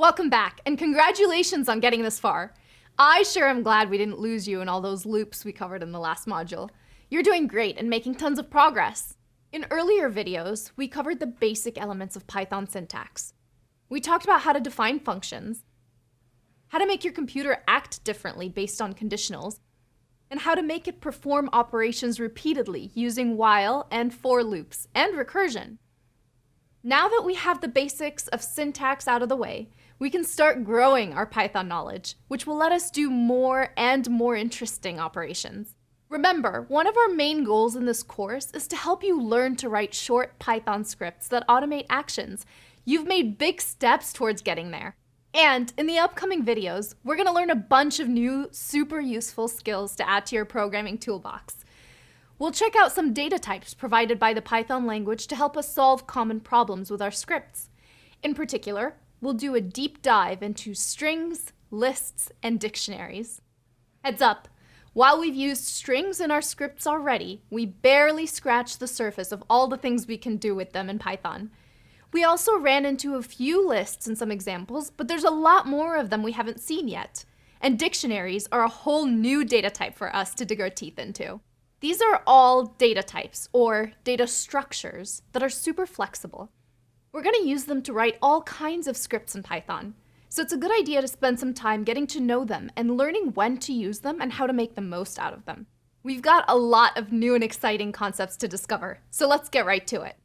Welcome back, and congratulations on getting this far. I sure am glad we didn't lose you in all those loops we covered in the last module. You're doing great and making tons of progress. In earlier videos, we covered the basic elements of Python syntax. We talked about how to define functions, how to make your computer act differently based on conditionals, and how to make it perform operations repeatedly using while and for loops and recursion. Now that we have the basics of syntax out of the way, we can start growing our Python knowledge, which will let us do more and more interesting operations. Remember, one of our main goals in this course is to help you learn to write short Python scripts that automate actions. You've made big steps towards getting there. And in the upcoming videos, we're going to learn a bunch of new, super useful skills to add to your programming toolbox. We'll check out some data types provided by the Python language to help us solve common problems with our scripts. In particular, we'll do a deep dive into strings, lists, and dictionaries. Heads up, while we've used strings in our scripts already, we barely scratched the surface of all the things we can do with them in Python. We also ran into a few lists in some examples, but there's a lot more of them we haven't seen yet. And dictionaries are a whole new data type for us to dig our teeth into. These are all data types, or data structures, that are super flexible. We're going to use them to write all kinds of scripts in Python, so it's a good idea to spend some time getting to know them and learning when to use them and how to make the most out of them. We've got a lot of new and exciting concepts to discover, so let's get right to it.